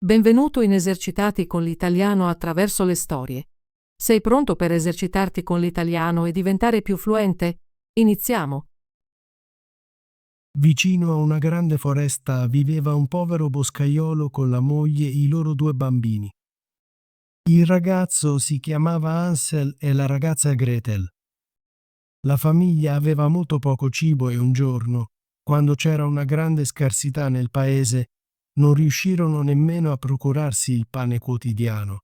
Benvenuto in Esercitati con l'italiano attraverso le storie. Sei pronto per esercitarti con l'italiano e diventare più fluente? Iniziamo. Vicino a una grande foresta viveva un povero boscaiolo con la moglie e i loro 2 bambini. Il ragazzo si chiamava Hansel e la ragazza Gretel. La famiglia aveva molto poco cibo e un giorno, quando c'era una grande scarsità nel paese, non riuscirono nemmeno a procurarsi il pane quotidiano.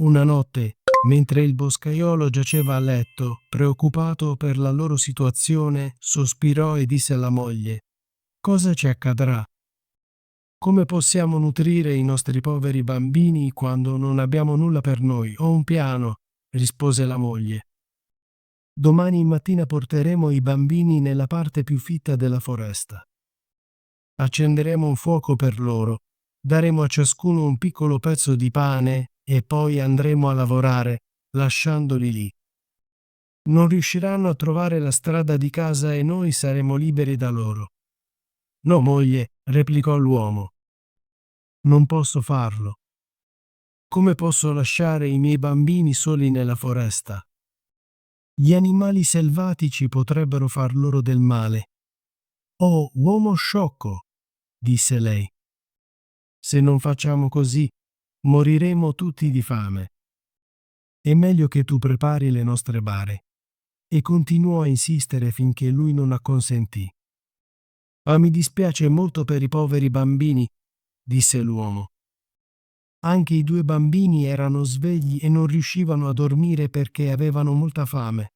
Una notte, mentre il boscaiolo giaceva a letto, preoccupato per la loro situazione, sospirò e disse alla moglie: «Cosa ci accadrà? Come possiamo nutrire i nostri poveri bambini quando non abbiamo nulla per noi? Ho un piano», rispose la moglie. «Domani mattina porteremo i bambini nella parte più fitta della foresta. Accenderemo un fuoco per loro, daremo a ciascuno un piccolo pezzo di pane e poi andremo a lavorare, lasciandoli lì. Non riusciranno a trovare la strada di casa e noi saremo liberi da loro». «No, moglie», replicò l'uomo. «Non posso farlo. Come posso lasciare i miei bambini soli nella foresta? Gli animali selvatici potrebbero far loro del male». «Oh, uomo sciocco», disse lei. «Se non facciamo così, moriremo tutti di fame. È meglio che tu prepari le nostre bare». E continuò a insistere finché lui non acconsentì. «Ma mi dispiace molto per i poveri bambini», disse l'uomo. Anche i 2 bambini erano svegli e non riuscivano a dormire perché avevano molta fame.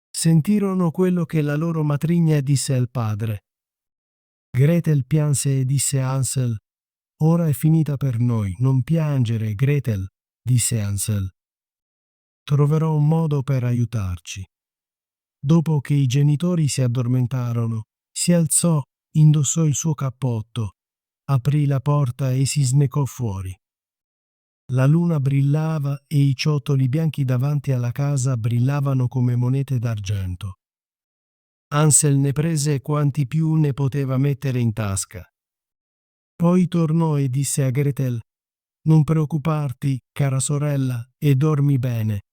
Sentirono quello che la loro matrigna disse al padre. Gretel pianse e disse a Hansel: «Ora è finita per noi, non piangere, Gretel», disse Hansel. «Troverò un modo per aiutarci». Dopo che i genitori si addormentarono, si alzò, indossò il suo cappotto, aprì la porta e si snecò fuori. La luna brillava e i ciottoli bianchi davanti alla casa brillavano come monete d'argento. Hansel ne prese quanti più ne poteva mettere in tasca. Poi tornò e disse a Gretel: «Non preoccuparti, cara sorella, e dormi bene.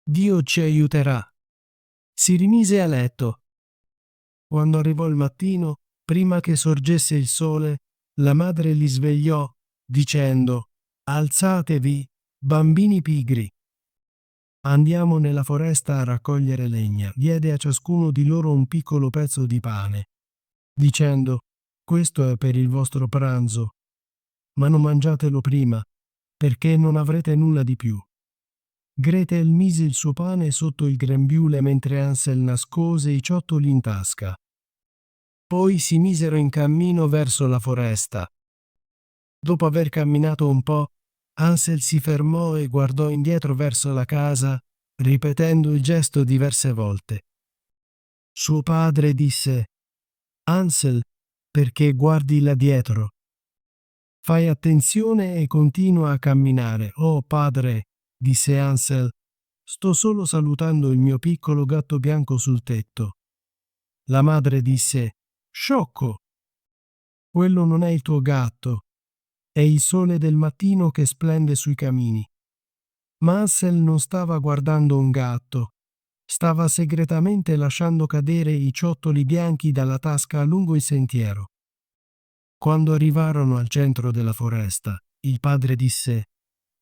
Dio ci aiuterà». Si rimise a letto. Quando arrivò il mattino, prima che sorgesse il sole, la madre li svegliò, dicendo: «Alzatevi, bambini pigri. Andiamo nella foresta a raccogliere legna». Diede a ciascuno di loro un piccolo pezzo di pane, dicendo: «Questo è per il vostro pranzo, ma non mangiatelo prima, perché non avrete nulla di più». Gretel mise il suo pane sotto il grembiule mentre Hansel nascose i ciottoli in tasca. Poi si misero in cammino verso la foresta. Dopo aver camminato un po', Hansel si fermò e guardò indietro verso la casa, ripetendo il gesto diverse volte. Suo padre disse: «Hansel, perché guardi là dietro? Fai attenzione e continua a camminare». «Oh, padre», disse Hansel, «sto solo salutando il mio piccolo gatto bianco sul tetto». La madre disse: «Sciocco! Quello non è il tuo gatto, è il sole del mattino che splende sui camini». Ma Hansel non stava guardando un gatto, stava segretamente lasciando cadere i ciottoli bianchi dalla tasca lungo il sentiero. Quando arrivarono al centro della foresta, il padre disse: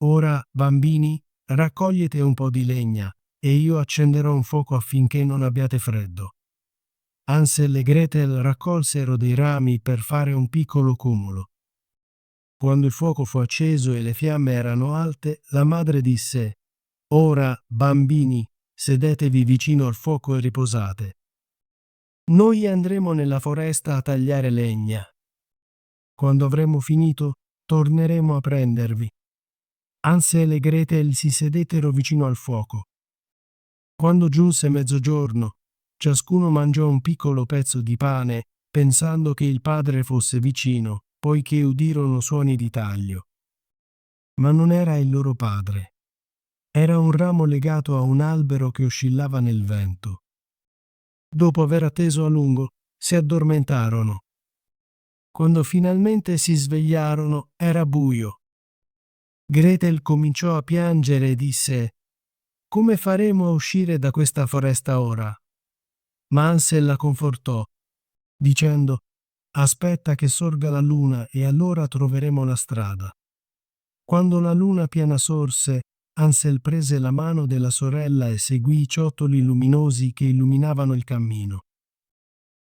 «Ora, bambini, raccogliete un po' di legna e io accenderò un fuoco affinché non abbiate freddo». Hansel e Gretel raccolsero dei rami per fare un piccolo cumulo. Quando il fuoco fu acceso e le fiamme erano alte, la madre disse: «Ora, bambini, sedetevi vicino al fuoco e riposate. Noi andremo nella foresta a tagliare legna. Quando avremo finito, torneremo a prendervi». Hansel e Gretel si sedettero vicino al fuoco. Quando giunse mezzogiorno, ciascuno mangiò un piccolo pezzo di pane, pensando che il padre fosse vicino, poiché udirono suoni di taglio. Ma non era il loro padre. Era un ramo legato a un albero che oscillava nel vento. Dopo aver atteso a lungo, si addormentarono. Quando finalmente si svegliarono, era buio. Gretel cominciò a piangere e disse: «Come faremo a uscire da questa foresta ora?» Ma Hansel la confortò, dicendo: «Aspetta che sorga la luna e allora troveremo la strada». Quando la luna piena sorse, Hansel prese la mano della sorella e seguì i ciottoli luminosi che illuminavano il cammino.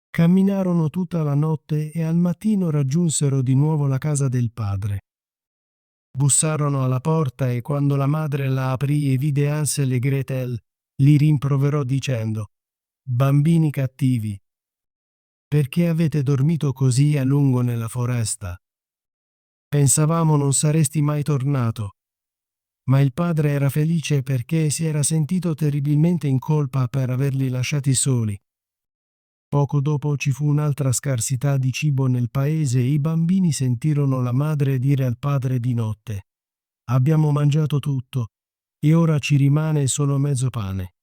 Camminarono tutta la notte e al mattino raggiunsero di nuovo la casa del padre. Bussarono alla porta e quando la madre la aprì e vide Hansel e Gretel, li rimproverò dicendo: «Bambini cattivi, perché avete dormito così a lungo nella foresta? Pensavamo non saresti mai tornato». Ma il padre era felice perché si era sentito terribilmente in colpa per averli lasciati soli. Poco dopo ci fu un'altra scarsità di cibo nel paese e i bambini sentirono la madre dire al padre di notte: «Abbiamo mangiato tutto e ora ci rimane solo mezzo pane.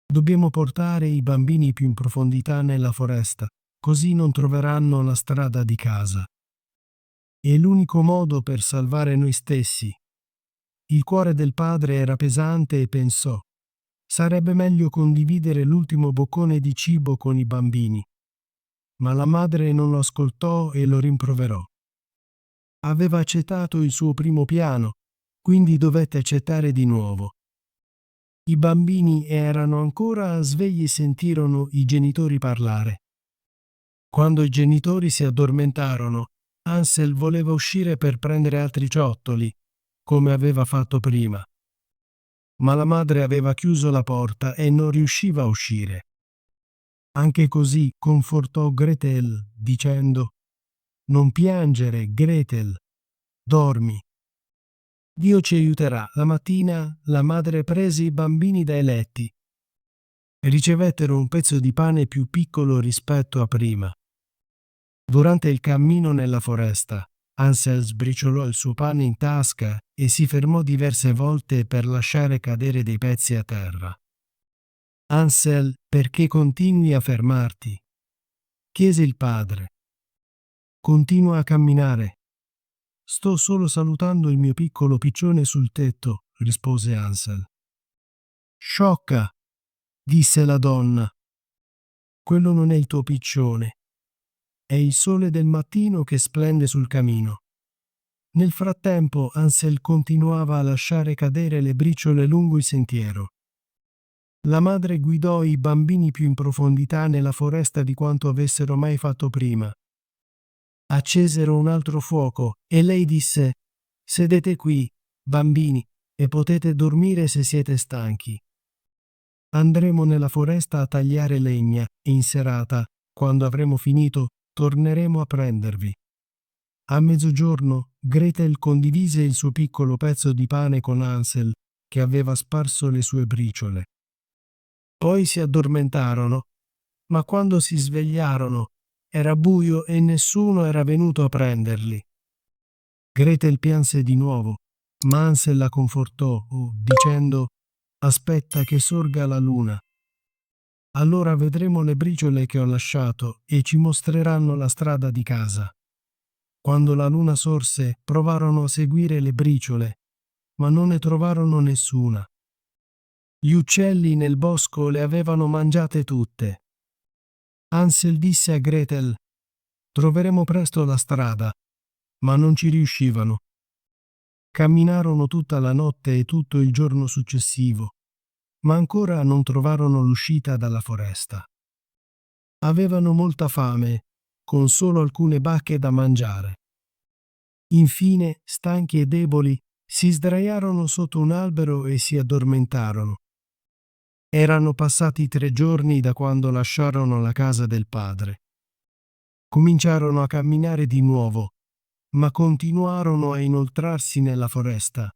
Dobbiamo portare i bambini più in profondità nella foresta, così non troveranno la strada di casa. È l'unico modo per salvare noi stessi». Il cuore del padre era pesante e pensò: sarebbe meglio condividere l'ultimo boccone di cibo con i bambini. Ma la madre non lo ascoltò e lo rimproverò. Aveva accettato il suo primo piano, quindi dovette accettare di nuovo. I bambini erano ancora svegli e sentirono i genitori parlare. Quando i genitori si addormentarono, Hansel voleva uscire per prendere altri ciottoli, come aveva fatto prima. Ma la madre aveva chiuso la porta e non riusciva a uscire. Anche così confortò Gretel, dicendo: «Non piangere, Gretel, dormi. Dio ci aiuterà». La mattina la madre prese i bambini dai letti. Ricevettero un pezzo di pane più piccolo rispetto a prima. Durante il cammino nella foresta, Hansel sbriciolò il suo pane in tasca e si fermò diverse volte per lasciare cadere dei pezzi a terra. «Hansel, perché continui a fermarti?» chiese il padre. «Continua a camminare». «Sto solo salutando il mio piccolo piccione sul tetto», rispose Hansel. «Sciocca», disse la donna. «Quello non è il tuo piccione. È il sole del mattino che splende sul camino». Nel frattempo Hansel continuava a lasciare cadere le briciole lungo il sentiero. La madre guidò i bambini più in profondità nella foresta di quanto avessero mai fatto prima. Accesero un altro fuoco e lei disse: «Sedete qui, bambini, e potete dormire se siete stanchi. Andremo nella foresta a tagliare legna e in serata, quando avremo finito, torneremo a prendervi». A mezzogiorno Gretel condivise il suo piccolo pezzo di pane con Hansel, che aveva sparso le sue briciole. Poi si addormentarono, ma quando si svegliarono era buio e nessuno era venuto a prenderli. Gretel pianse di nuovo, ma Hansel la confortò, dicendo: «Aspetta che sorga la luna. Allora vedremo le briciole che ho lasciato e ci mostreranno la strada di casa». Quando la luna sorse, provarono a seguire le briciole, ma non ne trovarono nessuna. Gli uccelli nel bosco le avevano mangiate tutte. Hansel disse a Gretel: «Troveremo presto la strada», ma non ci riuscivano. Camminarono tutta la notte e tutto il giorno successivo, ma ancora non trovarono l'uscita dalla foresta. Avevano molta fame, con solo alcune bacche da mangiare. Infine, stanchi e deboli, si sdraiarono sotto un albero e si addormentarono. Erano passati 3 giorni da quando lasciarono la casa del padre. Cominciarono a camminare di nuovo, ma continuarono a inoltrarsi nella foresta.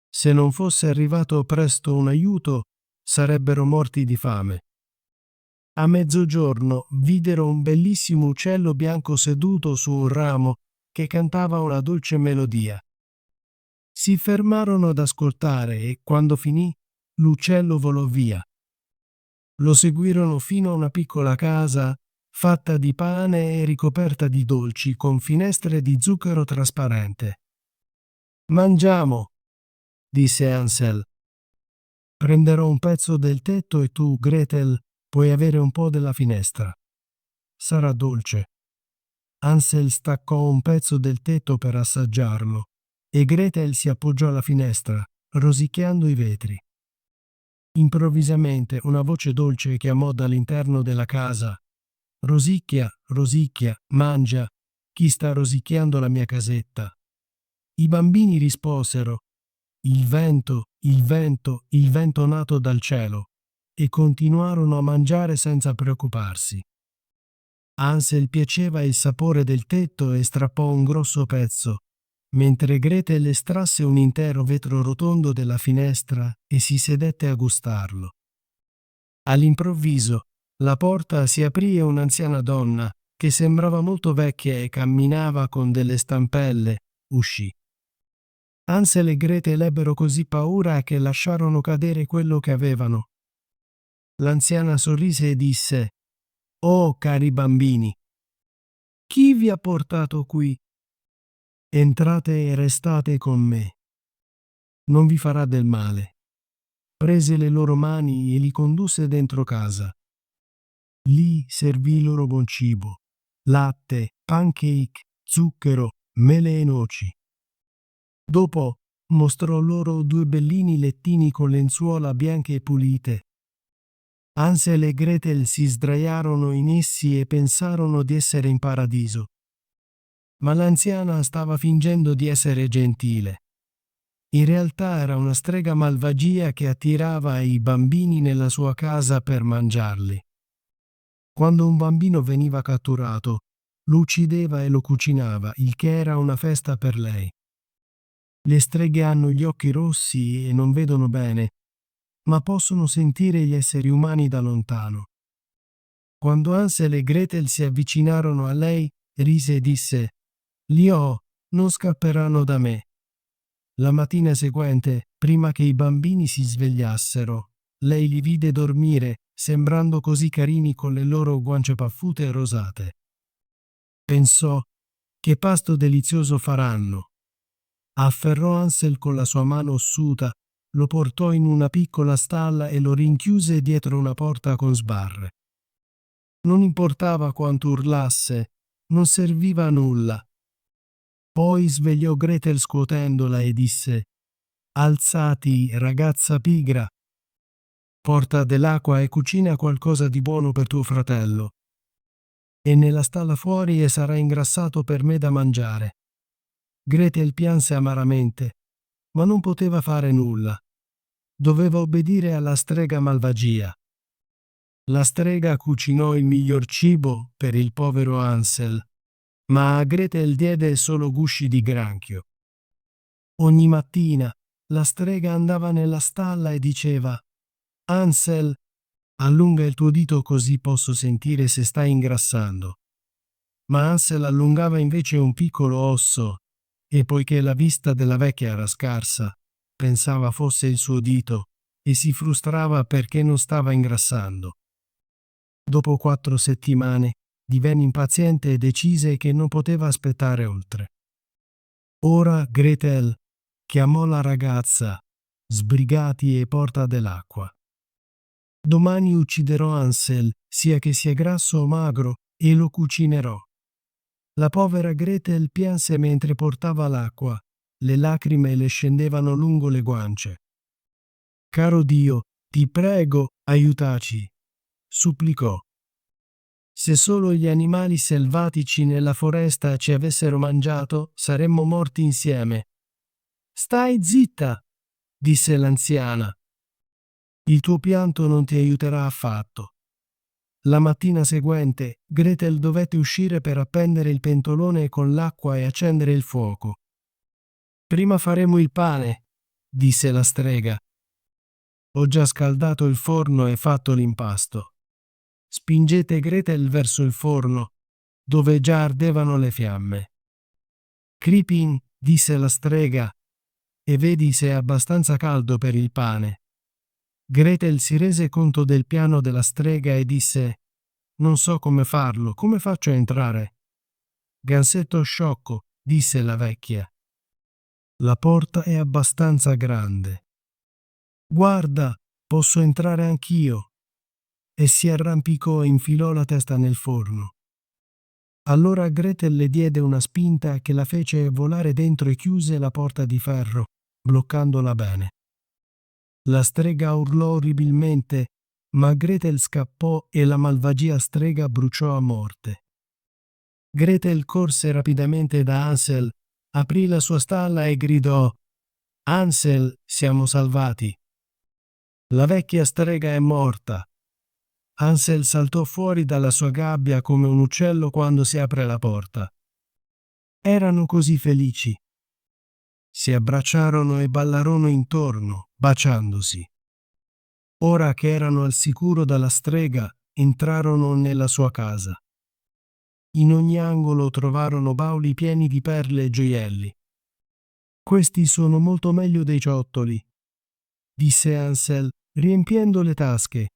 Se non fosse arrivato presto un aiuto, sarebbero morti di fame. A mezzogiorno videro un bellissimo uccello bianco seduto su un ramo che cantava una dolce melodia. Si fermarono ad ascoltare e, quando finì, l'uccello volò via. Lo seguirono fino a una piccola casa fatta di pane e ricoperta di dolci con finestre di zucchero trasparente. Mangiamo, disse Hansel. Prenderò un pezzo del tetto e tu, Gretel, puoi avere un po' della finestra. Sarà dolce. Hansel staccò un pezzo del tetto per assaggiarlo e Gretel si appoggiò alla finestra, rosicchiando i vetri. Improvvisamente una voce dolce chiamò dall'interno della casa: Rosicchia, rosicchia, mangia, chi sta rosicchiando la mia casetta? I bambini risposero: il vento, il vento, il vento nato dal cielo, e continuarono a mangiare senza preoccuparsi. Hansel piaceva il sapore del tetto e strappò un grosso pezzo, mentre Gretel estrasse un intero vetro rotondo della finestra e si sedette a gustarlo. All'improvviso, la porta si aprì e un'anziana donna, che sembrava molto vecchia e camminava con delle stampelle, uscì. Hansel e Gretel ebbero così paura che lasciarono cadere quello che avevano. L'anziana sorrise e disse: «Oh, cari bambini, chi vi ha portato qui? Entrate e restate con me. Non vi farà del male». Prese le loro mani e li condusse dentro casa. Lì servì loro buon cibo: latte, pancake, zucchero, mele e noci. Dopo mostrò loro 2 bellini lettini con lenzuola bianche e pulite. Hansel e Gretel si sdraiarono in essi e pensarono di essere in paradiso. Ma l'anziana stava fingendo di essere gentile. In realtà era una strega malvagia che attirava i bambini nella sua casa per mangiarli. Quando un bambino veniva catturato, lo uccideva e lo cucinava, il che era una festa per lei. Le streghe hanno gli occhi rossi e non vedono bene, ma possono sentire gli esseri umani da lontano. Quando Hansel e Gretel si avvicinarono a lei, rise e disse: «Li ho, non scapperanno da me». La mattina seguente, prima che i bambini si svegliassero, lei li vide dormire, sembrando così carini con le loro guance paffute e rosate. Pensò: «Che pasto delizioso faranno». Afferrò Hansel con la sua mano ossuta, lo portò in una piccola stalla e lo rinchiuse dietro una porta con sbarre. Non importava quanto urlasse, non serviva a nulla. Poi svegliò Gretel scuotendola e disse: «Alzati, ragazza pigra. Porta dell'acqua e cucina qualcosa di buono per tuo fratello. E nella stalla fuori e sarà ingrassato per me da mangiare». Gretel pianse amaramente, ma non poteva fare nulla. Doveva obbedire alla strega malvagia. La strega cucinò il miglior cibo per il povero Hansel, ma a Gretel diede solo gusci di granchio. Ogni mattina la strega andava nella stalla e diceva: «Hansel, allunga il tuo dito così posso sentire se stai ingrassando». Ma Hansel allungava invece un piccolo osso e poiché la vista della vecchia era scarsa, pensava fosse il suo dito e si frustrava perché non stava ingrassando. Dopo 4 settimane divenne impaziente e decise che non poteva aspettare oltre. Ora Gretel chiamò la ragazza: «Sbrigati e porta dell'acqua. Domani ucciderò Hansel, sia che sia grasso o magro, e lo cucinerò». La povera Gretel pianse mentre portava l'acqua, le lacrime le scendevano lungo le guance. «Caro Dio, ti prego, aiutaci», supplicò. «Se solo gli animali selvatici nella foresta ci avessero mangiato, saremmo morti insieme». «Stai zitta», disse l'anziana. «Il tuo pianto non ti aiuterà affatto». La mattina seguente, Gretel dovette uscire per appendere il pentolone con l'acqua e accendere il fuoco. «Prima faremo il pane», disse la strega. «Ho già scaldato il forno e fatto l'impasto». Spingete Gretel verso il forno, dove già ardevano le fiamme. «Cripin», disse la strega, «e vedi se è abbastanza caldo per il pane». Gretel si rese conto del piano della strega e disse: Non so come farlo, come faccio a entrare? Gansetto sciocco, disse la vecchia. La porta è abbastanza grande. Guarda, posso entrare anch'io. E si arrampicò e infilò la testa nel forno. Allora Gretel le diede una spinta che la fece volare dentro e chiuse la porta di ferro, bloccandola bene. La strega urlò orribilmente, ma Gretel scappò e la malvagia strega bruciò a morte. Gretel corse rapidamente da Hansel, aprì la sua stalla e gridò: Hansel, siamo salvati. La vecchia strega è morta. Hansel saltò fuori dalla sua gabbia come un uccello quando si apre la porta. Erano così felici. Si abbracciarono e ballarono intorno, baciandosi. Ora che erano al sicuro dalla strega, entrarono nella sua casa. In ogni angolo trovarono bauli pieni di perle e gioielli. Questi sono molto meglio dei ciottoli, disse Hansel, riempiendo le tasche.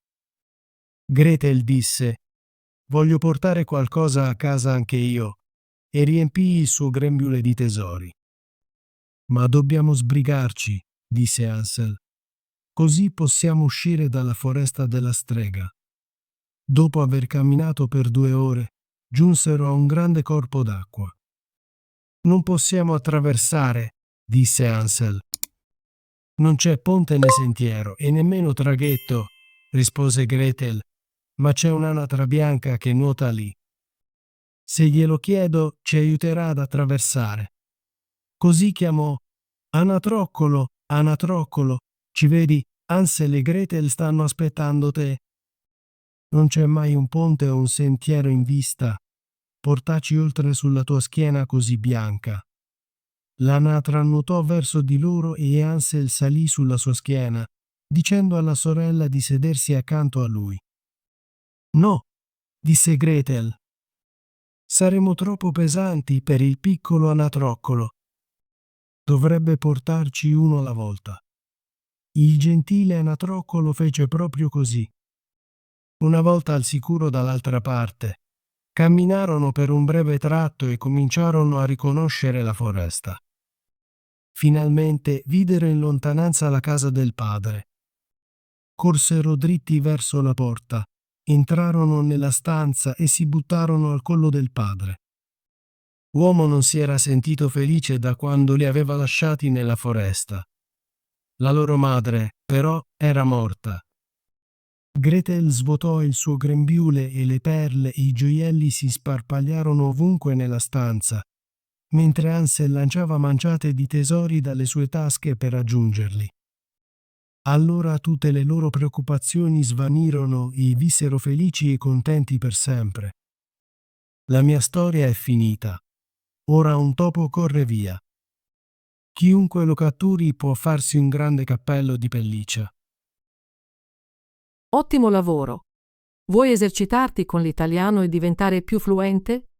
Gretel disse: voglio portare qualcosa a casa anche io, e riempì il suo grembiule di tesori. Ma dobbiamo sbrigarci, disse Hansel. Così possiamo uscire dalla foresta della strega. Dopo aver camminato per 2 ore, giunsero a un grande corpo d'acqua. Non possiamo attraversare, disse Hansel. Non c'è ponte né sentiero e nemmeno traghetto, rispose Gretel, ma c'è un'anatra bianca che nuota lì. Se glielo chiedo, ci aiuterà ad attraversare. Così chiamò: Anatroccolo, Anatroccolo, ci vedi, Hansel e Gretel stanno aspettando te. Non c'è mai un ponte o un sentiero in vista. Portaci oltre sulla tua schiena così bianca. L'anatra nuotò verso di loro e Hansel salì sulla sua schiena, dicendo alla sorella di sedersi accanto a lui. No, disse Gretel. Saremo troppo pesanti per il piccolo anatroccolo. Dovrebbe portarci uno alla volta. Il gentile anatroccolo fece proprio così. Una volta al sicuro dall'altra parte, camminarono per un breve tratto e cominciarono a riconoscere la foresta. Finalmente videro in lontananza la casa del padre. Corsero dritti verso la porta, entrarono nella stanza e si buttarono al collo del padre. L'uomo non si era sentito felice da quando li aveva lasciati nella foresta. La loro madre, però, era morta. Gretel svuotò il suo grembiule e le perle e i gioielli si sparpagliarono ovunque nella stanza, mentre Hansel lanciava manciate di tesori dalle sue tasche per raggiungerli. Allora tutte le loro preoccupazioni svanirono e vissero felici e contenti per sempre. La mia storia è finita. Ora un topo corre via. Chiunque lo catturi può farsi un grande cappello di pelliccia. Ottimo lavoro! Vuoi esercitarti con l'italiano e diventare più fluente?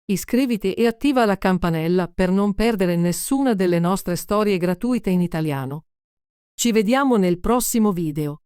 Iscriviti e attiva la campanella per non perdere nessuna delle nostre storie gratuite in italiano. Ci vediamo nel prossimo video.